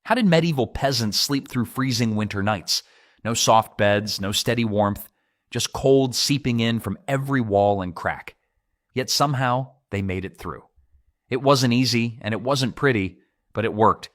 How did medieval peasants sleep through freezing winter nights? No soft beds, no steady warmth, just cold seeping in from every wall and crack. Yet somehow they made it through. It wasn't easy and it wasn't pretty, but it worked.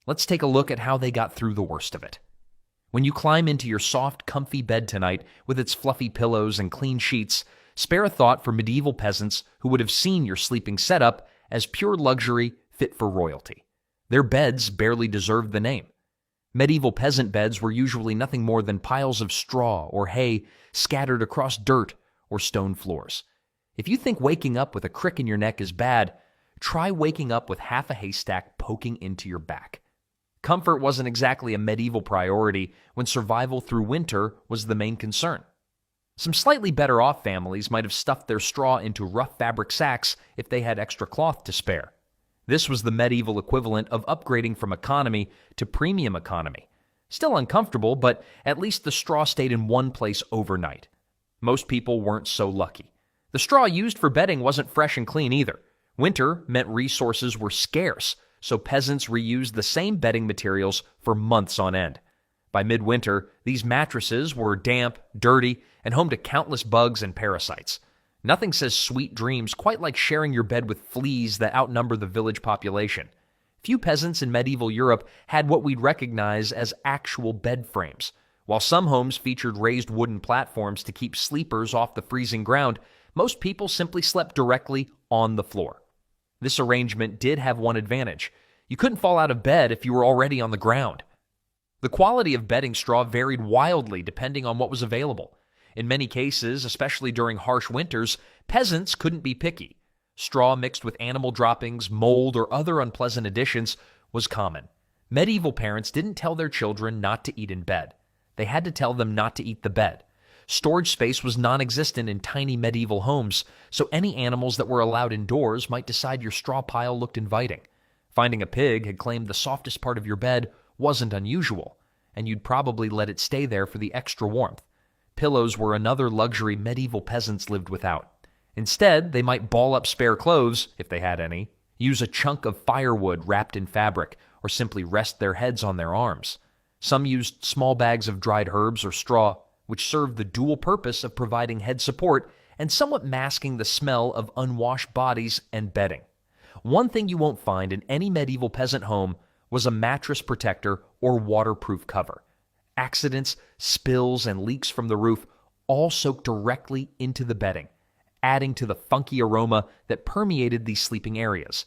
Let's take a look at how they got through the worst of it. When you climb into your soft, comfy bed tonight with its fluffy pillows and clean sheets, spare a thought for medieval peasants who would have seen your sleeping setup as pure luxury fit for royalty. Their beds barely deserved the name. Medieval peasant beds were usually nothing more than piles of straw or hay scattered across dirt or stone floors. If you think waking up with a crick in your neck is bad, try waking up with half a haystack poking into your back. Comfort wasn't exactly a medieval priority when survival through winter was the main concern. Some slightly better off families might have stuffed their straw into rough fabric sacks if they had extra cloth to spare. This was the medieval equivalent of upgrading from economy to premium economy. Still uncomfortable, but at least the straw stayed in one place overnight. Most people weren't so lucky. The straw used for bedding wasn't fresh and clean either. Winter meant resources were scarce, so peasants reused the same bedding materials for months on end. By midwinter, these mattresses were damp, dirty, and home to countless bugs and parasites. Nothing says sweet dreams quite like sharing your bed with fleas that outnumber the village population. Few peasants in medieval Europe had what we'd recognize as actual bed frames. While some homes featured raised wooden platforms to keep sleepers off the freezing ground, most people simply slept directly on the floor. This arrangement did have one advantage. You couldn't fall out of bed if you were already on the ground. The quality of bedding straw varied wildly depending on what was available. In many cases, especially during harsh winters, peasants couldn't be picky. Straw mixed with animal droppings, mold, or other unpleasant additions was common. Medieval parents didn't tell their children not to eat in bed. They had to tell them not to eat the bed. Storage space was non-existent in tiny medieval homes, so any animals that were allowed indoors might decide your straw pile looked inviting. Finding a pig had claimed the softest part of your bed wasn't unusual, and you'd probably let it stay there for the extra warmth. Pillows were another luxury medieval peasants lived without. Instead, they might ball up spare clothes, if they had any, use a chunk of firewood wrapped in fabric, or simply rest their heads on their arms. Some used small bags of dried herbs or straw, which served the dual purpose of providing head support and somewhat masking the smell of unwashed bodies and bedding. One thing you won't find in any medieval peasant home was a mattress protector or waterproof cover. Accidents, spills, and leaks from the roof all soaked directly into the bedding, adding to the funky aroma that permeated these sleeping areas.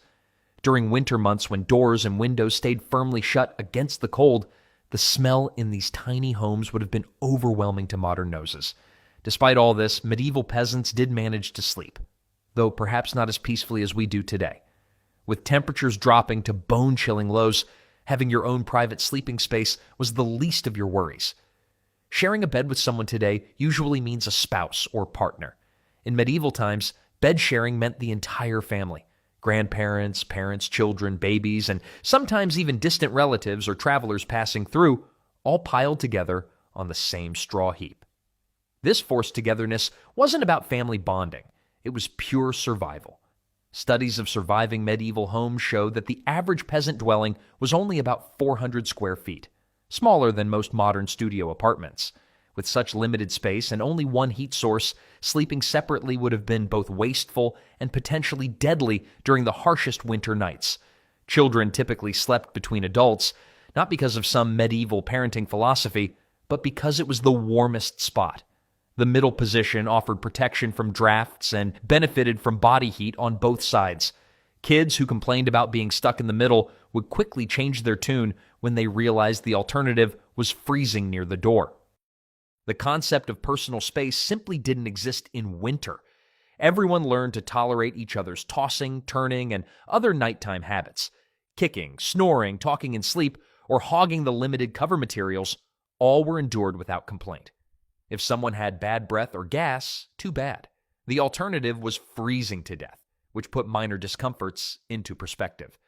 During winter months when doors and windows stayed firmly shut against the cold, the smell in these tiny homes would have been overwhelming to modern noses. Despite all this, medieval peasants did manage to sleep, though perhaps not as peacefully as we do today. With temperatures dropping to bone-chilling lows, having your own private sleeping space was the least of your worries. Sharing a bed with someone today usually means a spouse or partner. In medieval times, bed sharing meant the entire family. Grandparents, parents, children, babies, and sometimes even distant relatives or travelers passing through, all piled together on the same straw heap. This forced togetherness wasn't about family bonding. It was pure survival. Studies of surviving medieval homes show that the average peasant dwelling was only about 400 square feet, smaller than most modern studio apartments. With such limited space and only one heat source, sleeping separately would have been both wasteful and potentially deadly during the harshest winter nights. Children typically slept between adults, not because of some medieval parenting philosophy, but because it was the warmest spot. The middle position offered protection from drafts and benefited from body heat on both sides. Kids who complained about being stuck in the middle would quickly change their tune when they realized the alternative was freezing near the door. The concept of personal space simply didn't exist in winter. Everyone learned to tolerate each other's tossing, turning, and other nighttime habits. Kicking, snoring, talking in sleep, or hogging the limited cover materials, all were endured without complaint. If someone had bad breath or gas, too bad. The alternative was freezing to death, which put minor discomforts into perspective.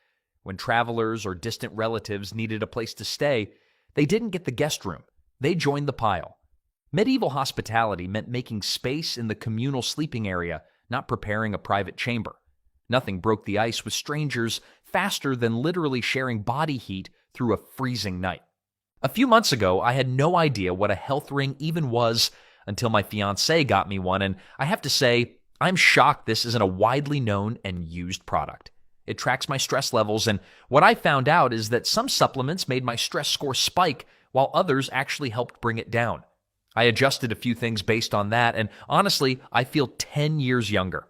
When travelers or distant relatives needed a place to stay, they didn't get the guest room. They joined the pile. Medieval hospitality meant making space in the communal sleeping area, not preparing a private chamber. Nothing broke the ice with strangers faster than literally sharing body heat through a freezing night. A few months ago, I had no idea what a health ring even was until my fiancée got me one, and I have to say, I'm shocked this isn't a widely known and used product. It tracks my stress levels, and what I found out is that some supplements made my stress score spike, while others actually helped bring it down. I adjusted a few things based on that, and honestly, I feel 10 years younger.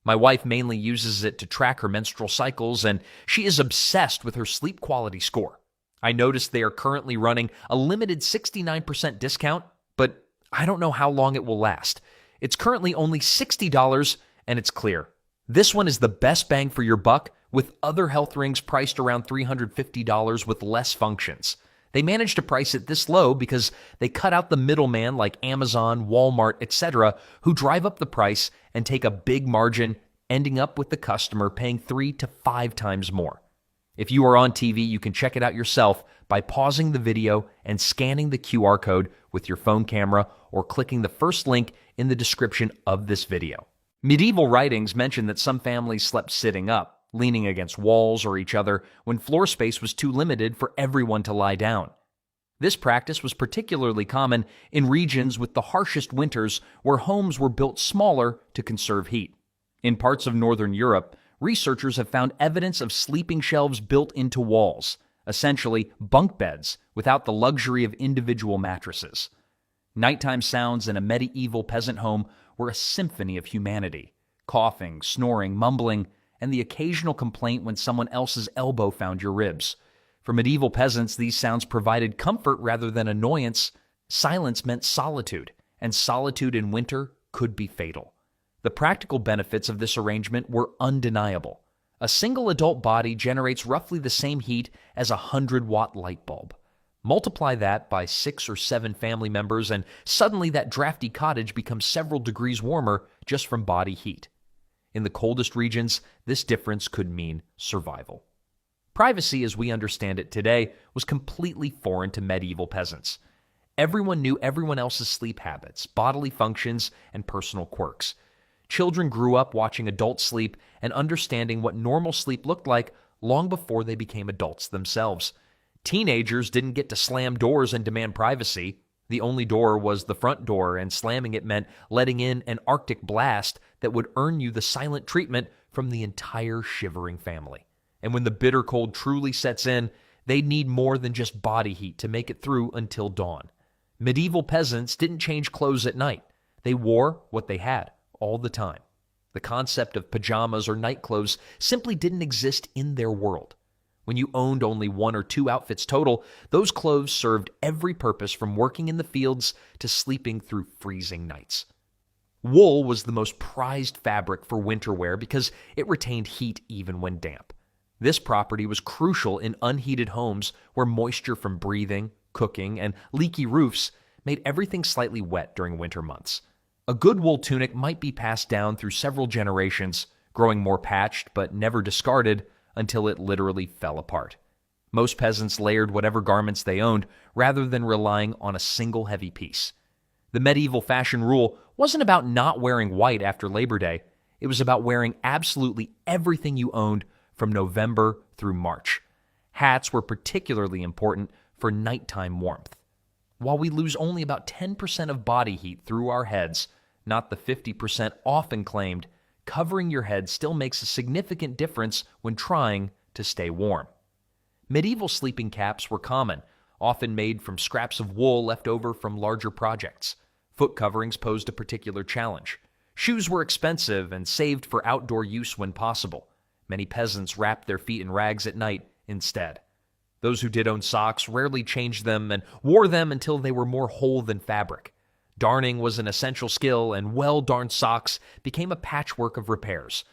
My wife mainly uses it to track her menstrual cycles, and she is obsessed with her sleep quality score. I noticed they are currently running a limited 69% discount, but I don't know how long it will last. It's currently only $60, and it's clear. This one is the best bang for your buck, with other health rings priced around $350 with less functions. They managed to price it this low because they cut out the middleman like Amazon, Walmart, etc., who drive up the price and take a big margin, ending up with the customer paying 3 to 5 times more. If you are on TV, you can check it out yourself by pausing the video and scanning the QR code with your phone camera or clicking the first link in the description of this video. Medieval writings mention that some families slept sitting up, leaning against walls or each other when floor space was too limited for everyone to lie down. This practice was particularly common in regions with the harshest winters where homes were built smaller to conserve heat. In parts of Northern Europe, researchers have found evidence of sleeping shelves built into walls, essentially bunk beds without the luxury of individual mattresses. Nighttime sounds in a medieval peasant home were a symphony of humanity: coughing, snoring, mumbling, and the occasional complaint when someone else's elbow found your ribs. For medieval peasants, these sounds provided comfort rather than annoyance. Silence meant solitude, and solitude in winter could be fatal. The practical benefits of this arrangement were undeniable. A single adult body generates roughly the same heat as a 100-watt light bulb. Multiply that by 6 or 7 family members, and suddenly that drafty cottage becomes several degrees warmer just from body heat. In the coldest regions, this difference could mean survival. Privacy, as we understand it today, was completely foreign to medieval peasants. Everyone knew everyone else's sleep habits, bodily functions, and personal quirks. Children grew up watching adults sleep and understanding what normal sleep looked like long before they became adults themselves. Teenagers didn't get to slam doors and demand privacy. The only door was the front door, and slamming it meant letting in an Arctic blast that would earn you the silent treatment from the entire shivering family. And when the bitter cold truly sets in, they need more than just body heat to make it through until dawn. Medieval peasants didn't change clothes at night. They wore what they had all the time. The concept of pajamas or nightclothes simply didn't exist in their world. When you owned only 1 or 2 outfits total, those clothes served every purpose from working in the fields to sleeping through freezing nights. Wool was the most prized fabric for winter wear because it retained heat even when damp. This property was crucial in unheated homes where moisture from breathing, cooking, and leaky roofs made everything slightly wet during winter months. A good wool tunic might be passed down through several generations, growing more patched but never discarded until it literally fell apart. Most peasants layered whatever garments they owned rather than relying on a single heavy piece. The medieval fashion rule wasn't about not wearing white after Labor Day. It was about wearing absolutely everything you owned from November through March. Hats were particularly important for nighttime warmth. While we lose only about 10% of body heat through our heads, not the 50% often claimed, covering your head still makes a significant difference when trying to stay warm. Medieval sleeping caps were common, often made from scraps of wool left over from larger projects. Foot coverings posed a particular challenge. Shoes were expensive and saved for outdoor use when possible. Many peasants wrapped their feet in rags at night instead. Those who did own socks rarely changed them and wore them until they were more whole than fabric. Darning was an essential skill, and well-darned socks became a patchwork of repairs.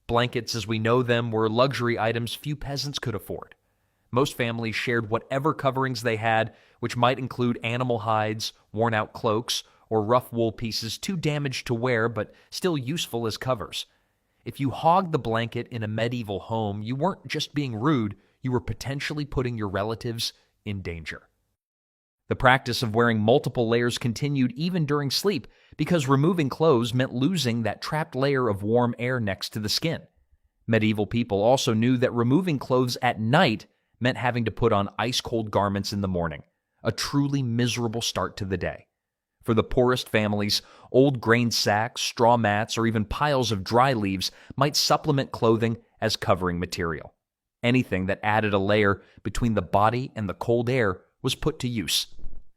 Blankets, as we know them, were luxury items few peasants could afford. Most families shared whatever coverings they had, which might include animal hides, worn-out cloaks, or rough wool pieces too damaged to wear but still useful as covers. If you hogged the blanket in a medieval home, you weren't just being rude, you were potentially putting your relatives in danger. The practice of wearing multiple layers continued even during sleep because removing clothes meant losing that trapped layer of warm air next to the skin. Medieval people also knew that removing clothes at night meant having to put on ice-cold garments in the morning, a truly miserable start to the day. For the poorest families, old grain sacks, straw mats, or even piles of dry leaves might supplement clothing as covering material. Anything that added a layer between the body and the cold air was put to use.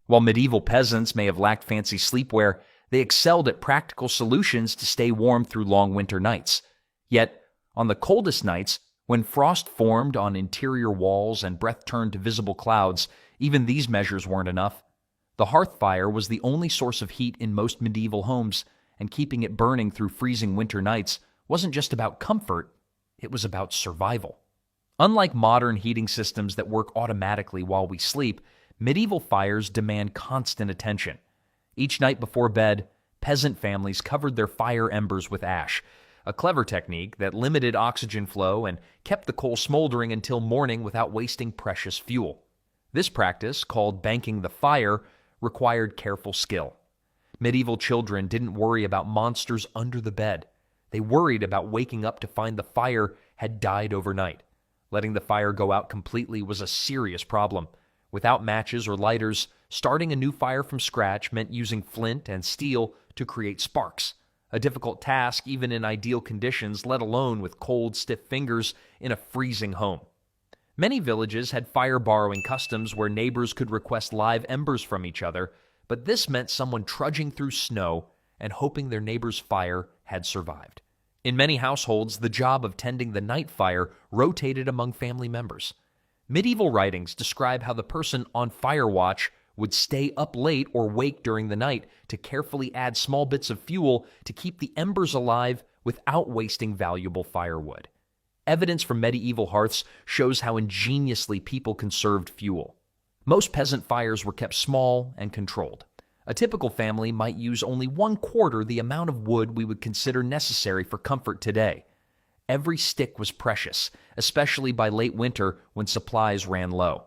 While medieval peasants may have lacked fancy sleepwear, they excelled at practical solutions to stay warm through long winter nights. Yet, on the coldest nights, when frost formed on interior walls and breath turned to visible clouds, even these measures weren't enough. The hearth fire was the only source of heat in most medieval homes, and keeping it burning through freezing winter nights wasn't just about comfort, it was about survival. Unlike modern heating systems that work automatically while we sleep, medieval fires demand constant attention. Each night before bed, peasant families covered their fire embers with ash, a clever technique that limited oxygen flow and kept the coal smoldering until morning without wasting precious fuel. This practice, called banking the fire, required careful skill. Medieval children didn't worry about monsters under the bed. They worried about waking up to find the fire had died overnight. Letting the fire go out completely was a serious problem. Without matches or lighters, starting a new fire from scratch meant using flint and steel to create sparks, a difficult task even in ideal conditions, let alone with cold, stiff fingers in a freezing home. Many villages had fire-borrowing customs where neighbors could request live embers from each other, but this meant someone trudging through snow and hoping their neighbor's fire had survived. In many households, the job of tending the night fire rotated among family members. Medieval writings describe how the person on fire watch would stay up late or wake during the night to carefully add small bits of fuel to keep the embers alive without wasting valuable firewood. Evidence from medieval hearths shows how ingeniously people conserved fuel. Most peasant fires were kept small and controlled. A typical family might use only 1/4 the amount of wood we would consider necessary for comfort today. Every stick was precious, especially by late winter when supplies ran low.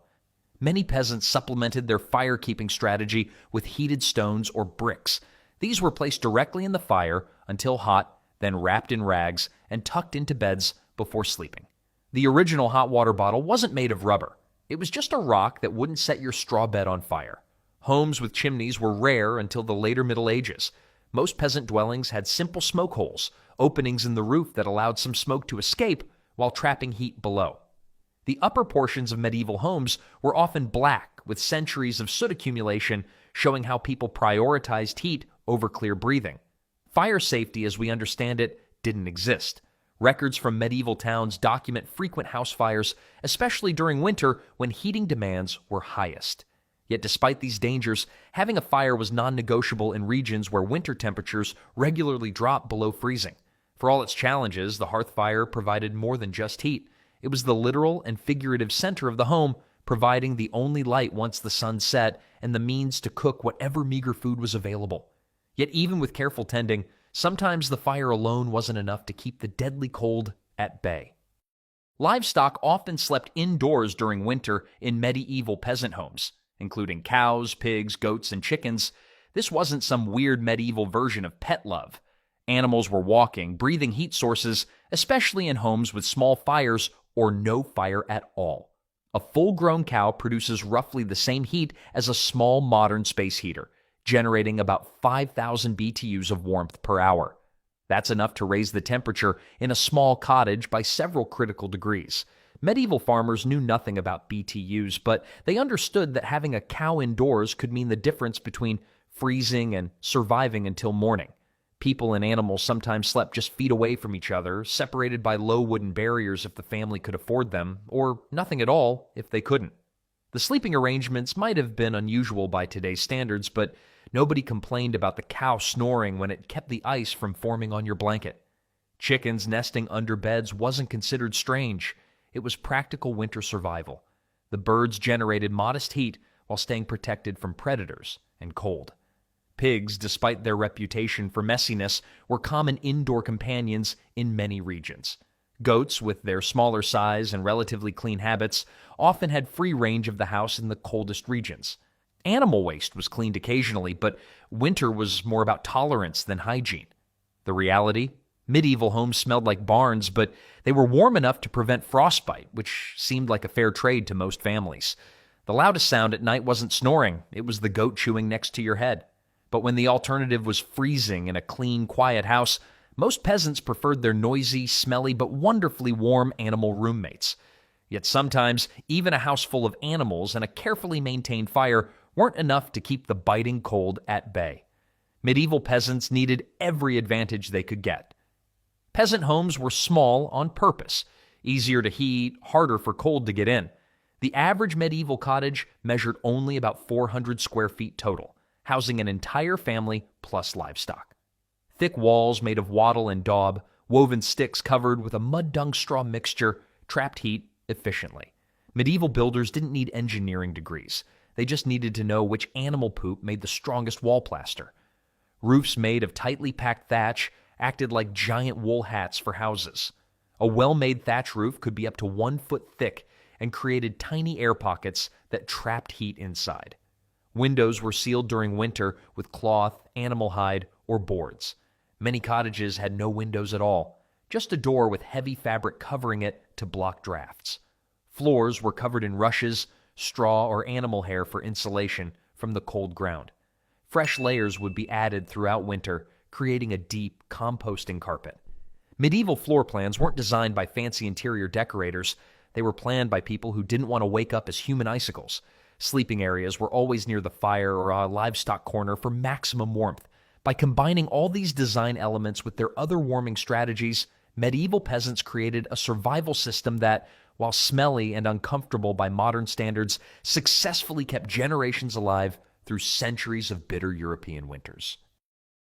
Many peasants supplemented their fire-keeping strategy with heated stones or bricks. These were placed directly in the fire until hot, then wrapped in rags and tucked into beds before sleeping. The original hot water bottle wasn't made of rubber. It was just a rock that wouldn't set your straw bed on fire. Homes with chimneys were rare until the later Middle Ages. Most peasant dwellings had simple smoke holes, openings in the roof that allowed some smoke to escape while trapping heat below. The upper portions of medieval homes were often black, with centuries of soot accumulation showing how people prioritized heat over clear breathing. Fire safety, as we understand it, didn't exist. Records from medieval towns document frequent house fires, especially during winter when heating demands were highest. Yet despite these dangers, having a fire was non-negotiable in regions where winter temperatures regularly dropped below freezing. For all its challenges, the hearth fire provided more than just heat. It was the literal and figurative center of the home, providing the only light once the sun set and the means to cook whatever meager food was available. Yet even with careful tending, sometimes the fire alone wasn't enough to keep the deadly cold at bay. Livestock often slept indoors during winter in medieval peasant homes, including cows, pigs, goats, and chickens. This wasn't some weird medieval version of pet love. Animals were walking, breathing heat sources, especially in homes with small fires or no fire at all. A full-grown cow produces roughly the same heat as a small modern space heater, generating about 5,000 BTUs of warmth per hour. That's enough to raise the temperature in a small cottage by several critical degrees. Medieval farmers knew nothing about BTUs, but they understood that having a cow indoors could mean the difference between freezing and surviving until morning. People and animals sometimes slept just feet away from each other, separated by low wooden barriers if the family could afford them, or nothing at all if they couldn't. The sleeping arrangements might have been unusual by today's standards, but nobody complained about the cow snoring when it kept the ice from forming on your blanket. Chickens nesting under beds wasn't considered strange. It was practical winter survival. The birds generated modest heat while staying protected from predators and cold. Pigs, despite their reputation for messiness, were common indoor companions in many regions. Goats, with their smaller size and relatively clean habits, often had free range of the house in the coldest regions. Animal waste was cleaned occasionally, but winter was more about tolerance than hygiene. The reality? Medieval homes smelled like barns, but they were warm enough to prevent frostbite, which seemed like a fair trade to most families. The loudest sound at night wasn't snoring, it was the goat chewing next to your head. But when the alternative was freezing in a clean, quiet house, most peasants preferred their noisy, smelly, but wonderfully warm animal roommates. Yet sometimes, even a house full of animals and a carefully maintained fire weren't enough to keep the biting cold at bay. Medieval peasants needed every advantage they could get. Peasant homes were small on purpose, easier to heat, harder for cold to get in. The average medieval cottage measured only about 400 square feet total, housing an entire family plus livestock. Thick walls made of wattle and daub, woven sticks covered with a mud-dung straw mixture, trapped heat efficiently. Medieval builders didn't need engineering degrees. They just needed to know which animal poop made the strongest wall plaster. Roofs made of tightly packed thatch acted like giant wool hats for houses. A well-made thatch roof could be up to 1 foot thick and created tiny air pockets that trapped heat inside. Windows were sealed during winter with cloth, animal hide, or boards. Many cottages had no windows at all, just a door with heavy fabric covering it to block drafts. Floors were covered in rushes, straw, or animal hair for insulation from the cold ground. Fresh layers would be added throughout winter, creating a deep, composting carpet. Medieval floor plans weren't designed by fancy interior decorators. They were planned by people who didn't want to wake up as human icicles. Sleeping areas were always near the fire or a livestock corner for maximum warmth. By combining all these design elements with their other warming strategies, medieval peasants created a survival system that, while smelly and uncomfortable by modern standards, successfully kept generations alive through centuries of bitter European winters.